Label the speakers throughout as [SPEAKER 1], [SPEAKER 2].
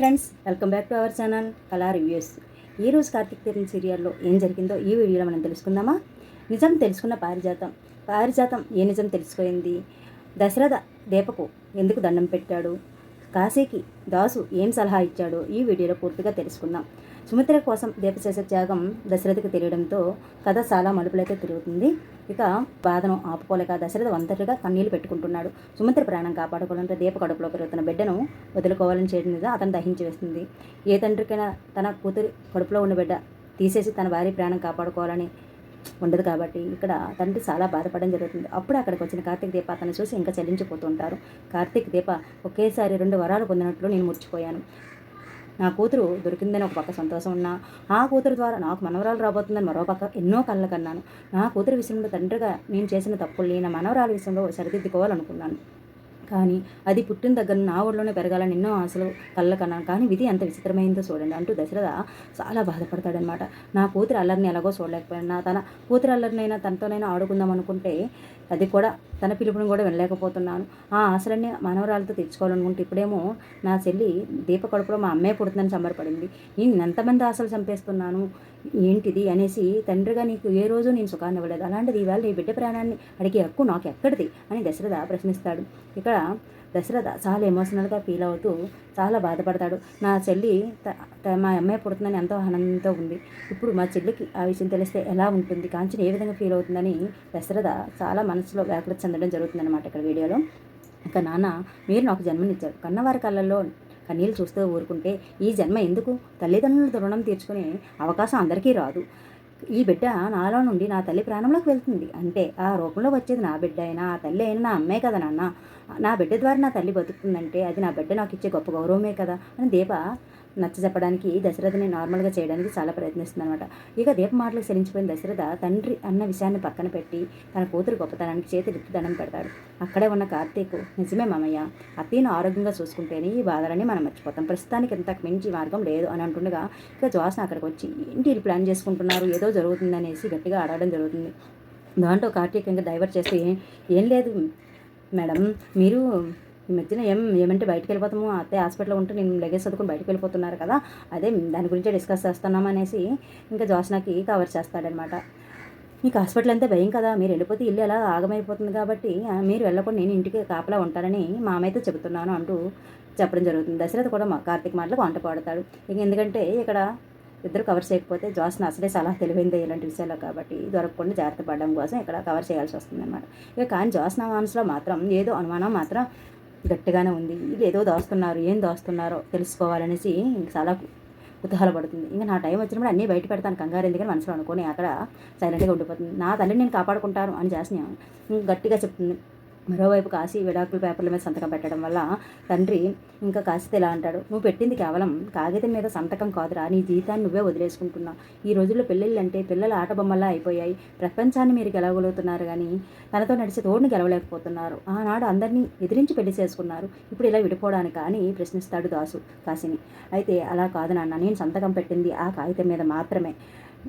[SPEAKER 1] Friends, welcome back to our channel కళా reviews. ఈరోజు కార్తీక దీపం సీరియల్లో ఏం జరిగిందో ఈ వీడియోలో మనం తెలుసుకుందామా. నిజం తెలుసుకున్న పారిజాతం ఏ నిజం తెలుసుకుంది? దశరథ దీపకు ఎందుకు దండం పెట్టాడు? కాశీకి దాసు ఏం సలహా ఇచ్చాడో ఈ వీడియోలో పూర్తిగా తెలుసుకుందాం. సుమిత్ర కోసం దీప చేసే త్యాగం దశరథకు తెలియడంతో కథ చాలా మలుపులైతే తిరుగుతుంది. ఇక బాధను ఆపుకోలేక దశరథ ఒంటరిగా కన్నీళ్లు పెట్టుకుంటున్నాడు. సుమిత్ర ప్రాణం కాపాడుకోవాలంటే దీప కడుపులో పెరుగుతున్న బిడ్డను వదులుకోవాలని చేయడం మీద అతను దహించి వేస్తుంది. ఏ తండ్రికైనా తన కూతురి కడుపులో ఉన్న బిడ్డ తీసేసి తన భార్య ప్రాణం కాపాడుకోవాలని ఉండదు కాబట్టి ఇక్కడ తండ్రి చాలా బాధపడడం జరుగుతుంది. అప్పుడు అక్కడికి వచ్చిన కార్తీక దీప అతను చూసి ఇంకా చెల్లించిపోతుంటారు. కార్తీక దీప ఒకేసారి 2 వరాలు పొందినట్లు నేను ముర్చిపోయాను. నా కూతురు దొరికిందని ఒక పక్క సంతోషం ఉన్నా, ఆ కూతురు ద్వారా నాకు మనవరాలు రాబోతుందని మరో పక్క ఎన్నో కళ్ళ కన్నాను. నా కూతురు విషయంలో తండ్రిగా నేను చేసిన తప్పుల్ని నా మనవరాల విషయంలో సరిదిద్దుకోవాలనుకున్నాను. కానీ అది పుట్టిన దగ్గర నా ఊళ్ళోనే పెరగాలని ఎన్నో ఆశలు కళ్ళ కన్నాను. కానీ విధి ఎంత విచిత్రమైందో చూడండి అంటూ దశరథ చాలా బాధపడతాడనమాట. నా కూతురు అల్లరిని ఎలాగో చూడలేకపోయినా, తన కూతురు అల్లరినైనా తనతోనైనా ఆడుకుందాం అనుకుంటే అది కూడా తన పిలుపుని కూడా వినలేకపోతున్నాను. ఆ ఆశలన్నీ మనవరాలతో తెచ్చుకోవాలనుకుంటే ఇప్పుడేమో నా చెల్లి దీప కడుపులో మా అమ్మే పుడుతుందని సంబరపడింది. నేను ఎంతమంది ఆశలు చంపేస్తున్నాను ఏంటిది అనేసి, తండ్రిగా నీకు ఏ రోజు నేను సుఖాన్ని ఇవ్వలేదు, అలాంటిది ఈవేళ నీ బిడ్డ ప్రాణాన్ని అడిగే హక్కు నాకు ఎక్కడిది అని దశరథ ప్రశ్నిస్తాడు. ఇక్కడ దశరథ చాలా ఎమోషనల్గా ఫీల్ అవుతూ చాలా బాధపడతాడు. నా చెల్లి మా అమ్మాయి పుడుతుందని ఎంతో ఆనందంతో ఉంది. ఇప్పుడు మా చెల్లికి ఆ విషయం తెలిస్తే ఎలా ఉంటుంది, కాంచన ఏ విధంగా ఫీల్ అవుతుందని దశరథ చాలా మనసులో వ్యాకులత చెందడం జరుగుతుందన్నమాట ఇక్కడ వీడియోలో. ఇక నాన్న, మీరు నాకు జన్మనిచ్చారు, కన్నవారి కళ్ళల్లో కన్నీళ్ళు చూస్తూ ఊరుకుంటే ఈ జన్మ ఎందుకు? తల్లిదండ్రుల రుణం తీర్చుకునే అవకాశం అందరికీ రాదు. ఈ బిడ్డ నాలో నుండి నా తల్లి ప్రాణంలోకి వెళ్తుంది అంటే ఆ రూపంలో వచ్చేది నా బిడ్డ అయినా ఆ తల్లి అయినా నా అమ్మే కదా నాన్న. నా బిడ్డ ద్వారా నా తల్లి బతుకుతుందంటే అది నా బిడ్డ నాకు ఇచ్చే గొప్ప గౌరవమే కదా అని దీప నచ్చ చెప్పడానికి దశరథని నార్మల్గా చేయడానికి చాలా ప్రయత్నిస్తుంది అనమాట. ఇక దీప మాటలకు చెల్లించిపోయిన దశరథ తండ్రి అన్న విషయాన్ని పక్కన పెట్టి తన కూతురు గొప్పతనానికి చేతులెత్తి దండం పెడతాడు. అక్కడే ఉన్న కార్తీక్, నిజమే మామయ్య, అత్తయ్యను ఆరోగ్యంగా చూసుకుంటేనే ఈ బాధలని మనం మర్చిపోతాం, ప్రస్తుతానికి ఇంతకు మించి మార్గం లేదు అని అంటుండగా ఇక జ్యోత్స్న అక్కడికి వచ్చి ఏంటి ప్లాన్ చేసుకుంటున్నారు, ఏదో జరుగుతుందనేసి గట్టిగా అడగడం జరుగుతుంది. దాంట్లో కార్తీక్ ఇంకా డైవర్ట్ చేస్తూ ఏం లేదు మేడం, మీరు ఈ మధ్యన ఏమంటే బయటకు వెళ్ళిపోతాము, అత్తే హాస్పిటల్లో ఉంటే నేను లగేజ్ చదువుకుని బయటకు వెళ్ళిపోతున్నారు కదా, అదే దాని గురించే డిస్కస్ చేస్తున్నాం అనేసి ఇంకా జ్యోత్స్నకి కవర్ చేస్తాడనమాట. మీకు హాస్పిటల్ అంతే భయం కదా, మీరు వెళ్ళిపోతే ఇల్లు ఎలా ఆగమైపోతుంది కాబట్టి మీరు వెళ్ళకుండా నేను ఇంటికి కాపలా ఉంటానని మామైతే చెబుతున్నాను అంటూ చెప్పడం జరుగుతుంది. దశరథ కూడా మా కార్తీక్ మాటలకు వంట పాడతాడు. ఎందుకంటే ఇక్కడ ఇద్దరు కవర్ చేయకపోతే జ్యోత్స్న అసలే చాలా తెలివైందే ఇలాంటి విషయాల్లో కాబట్టి దొరకకుండా జాగ్రత్త పడడం కోసం ఇక్కడ కవర్ చేయాల్సి వస్తుందన్నమాట. ఇక కానీ జ్యోత్స్న మనసులో మాత్రం ఏదో అనుమానం మాత్రం గట్టిగానే ఉంది. వీళ్ళు ఏదో దాస్తున్నారు, ఏం దాస్తున్నారో తెలుసుకోవాలనేసి చాలా కుతూహలపడుతుంది. ఇంకా నా టైం వచ్చినప్పుడు అన్నీ బయట పెడతాను కంగారు ఎందుకని మనసులో అనుకొని అక్కడ సైలెంట్గా ఉండిపోతుంది. నా తల్లిని నేను కాపాడుకుంటాను అని చేసిన గట్టిగా చెప్తుంది. మరోవైపు కాశీ విడాకుల పేపర్ల మీద సంతకం పెట్టడం వల్ల తండ్రి ఇంకా కాశీతో ఇలా అంటాడు, నువ్వు పెట్టింది కేవలం కాగితం మీద సంతకం కాదురా, నీ జీవితాన్ని నువ్వే వదిలేసుకుంటున్నావు. ఈ రోజుల్లో పెళ్ళిళ్ళు అంటే పిల్లల ఆట బొమ్మల్లా అయిపోయాయి. ప్రపంచాన్ని మీరు గెలవగలుగుతున్నారు కానీ తనతో నడిచే తోడుని గెలవలేకపోతున్నారు. ఆనాడు అందరినీ ఎదిరించి పెళ్లి చేసుకున్నారు, ఇప్పుడు ఇలా విడిపోవడానికి అని ప్రశ్నిస్తాడు దాసు కాశీని. అయితే అలా కాదు నాన్న, నేను సంతకం పెట్టింది ఆ కాగితం మీద మాత్రమే,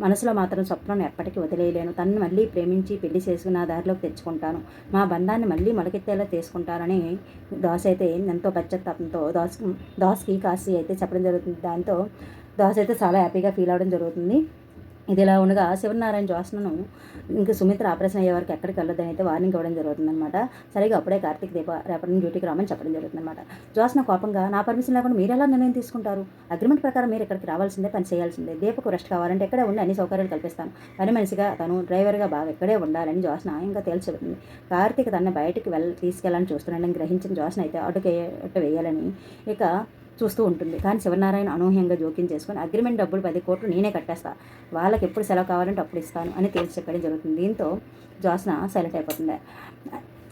[SPEAKER 1] మనసులో మాత్రం స్వప్నం ఎప్పటికీ వదిలేయలేను. తనని మళ్ళీ ప్రేమించి పెళ్లి చేసుకుని నా దారిలోకి తెచ్చుకుంటాను, మా బంధాన్ని మళ్ళీ మొలకెత్తేలా చేసుకుంటానని దాస్ అయితే ఎంతో పశ్చాత్తాపంతో దాస్కి కాశీ అయితే చెప్పడం జరుగుతుంది. దాంతో దాస్ అయితే చాలా హ్యాపీగా ఫీల్ అవ్వడం జరుగుతుంది. ఇదిలా ఉండగా శివనారాయణ జ్యోత్స్నను ఇంకా సుమిత్ర ఆపరేషన్ అయ్యే వరకు ఎక్కడికి వెళ్ళదని అయితే వార్నింగ్ ఇవ్వడం జరుగుతుందన్నమాట. సరిగా అప్పుడే కార్తీక్ దీప రేపటి డ్యూటీకి రామని చెప్పడం జరుగుతుందన్నమాట. జ్యోత్స్న కోపంగా, నా పర్మిషన్ లేకుండా మీరు ఎలా నిర్ణయం తీసుకుంటారు? అగ్రిమెంట్ ప్రకారం మీరు ఇక్కడికి రావాల్సిందే, పని చేయాల్సిందే. దీపకు రెస్ట్ కావాలంటే ఇక్కడే ఉండి అన్ని సౌకర్యాలు కల్పిస్తాను, పని మనిషిగా తను డ్రైవర్గా బాగా ఇక్కడే ఉండాలని జ్యోత్స్న ఇంకా తేల్చి చెబుతుంది. కార్తీక్ తనని బయటికి తీసుకెళ్ళాలని చూస్తున్నాడని గ్రహించిన జ్యోత్స్న అయితే అటు వేయాలని ఇక చూస్తూ ఉంటుంది. కానీ శివనారాయణ అనూహ్యంగా జోక్యం చేసుకుని అగ్రిమెంట్ డబ్బులు 10 కోట్లు నేనే కట్టేస్తా, వాళ్ళకి ఎప్పుడు సెలవు కావాలంటే అప్పుడు ఇస్తాను అని తేల్చి చెప్పడం జరుగుతుంది. దీంతో జ్యోత్స్న సైలెంట్ అయిపోతుంది.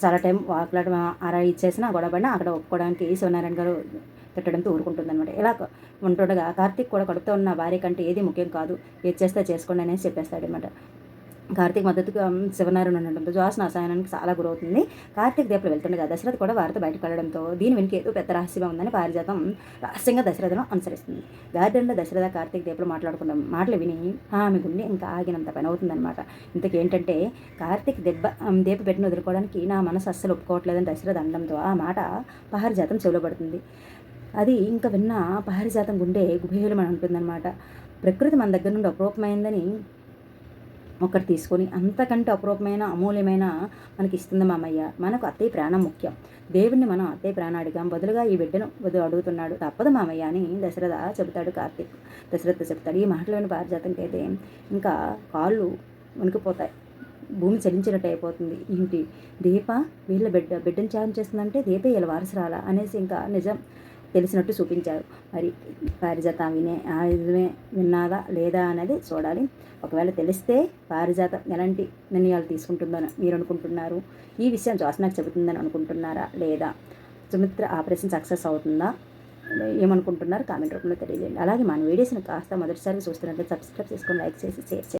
[SPEAKER 1] చాలా టైం వాకులాట ఇచ్చేసినా గొడవపడినా అక్కడ ఒప్పుకోవడానికి శివనారాయణ గారు తిట్టడంతో ఊరుకుంటుందన్నమాట. ఇలా ఉంటుండగా కార్తీక్ కూడా కడుపుతో ఉన్న భార్య కంటే ఏది ముఖ్యం కాదు, ఏది చేస్తే చేసుకోండి అనేసి చెప్పేస్తాడనమాట. కార్తీక్ మద్దతుగా శివనారాయణ ఉండడంతో జ్యోత్స్న అసహనానికి చాలా గురవుతుంది. కార్తీక్ దీపలు వెళ్తుండగా దశరథ్ కూడా వారితో బయటకు వెళ్ళడంతో దీని వెనుక ఏదో పెద్ద రహస్యంగా ఉందని పారిజాతం రహస్యంగా దశరథను అనుసరిస్తుంది. గార్డెన్లో దశరథ కార్తీక్ దీపలు మాట్లాడుకున్న మాటలు విని ఆమె గుండె ఇంకా ఆగినంత పని అవుతుందన్నమాట. ఇంతకేంటంటే కార్తీక్ దీప పెట్టిన వదులుకోవడానికి నా మనసు అస్సలు ఒప్పుకోవట్లేదని దశరథ అనడంతో ఆ మాట పారిజాతం చెవులో పడుతుంది. అది ఇంకా విన్న పారిజాతం గుండె గుబేలమని ఉంటుందన్నమాట. ప్రకృతి మన దగ్గర నుండి అపరూపమైందని ఒకటి తీసుకొని అంతకంటే అపరూపమైన అమూల్యమైన మనకి ఇస్తుంది మామయ్య. మనకు అత్తయ్య ప్రాణం ముఖ్యం. దేవుణ్ణి మనం అత్తయ్య ప్రాణం అడిగాం, బదులుగా ఈ బిడ్డను అడుగుతున్నాడు. తప్పదు మామయ్య అని దశరథ చెబుతాడు కార్తీక్. దశరథ చెబుతాడు. ఈ మాటలు విని పారిజాతంకైతే ఇంకా కాళ్ళు వణికిపోతాయి. భూమి చలించినట్టు అయిపోతుంది. ఏంటి దీప వీళ్ళ బిడ్డను త్యాగం చేస్తుందంటే దీపే వీళ్ళ వారసురాలా అనేసి ఇంకా నిజం తెలిసినట్టు చూపించారు. మరి పారిజాతం నిజమే విన్నాదా లేదా అనేది చూడాలి. ఒకవేళ తెలిస్తే పారిజాతం ఎలాంటి నిర్ణయాలు తీసుకుంటుందని మీరు అనుకుంటున్నారు? ఈ విషయం జ్యోత్స్నకు చెబుతుందని అనుకుంటున్నారా? లేదా సుమిత్ర ఆపరేషన్ సక్సెస్ అవుతుందా? ఏమనుకుంటున్నారు కామెంట్ రూపంలో తెలియజేయండి. అలాగే మన వీడియోస్ని కాస్త మొదటిసారి చూస్తున్నట్లయితే సబ్స్క్రైబ్ చేసుకొని లైక్ చేసి షేర్ చేయండి.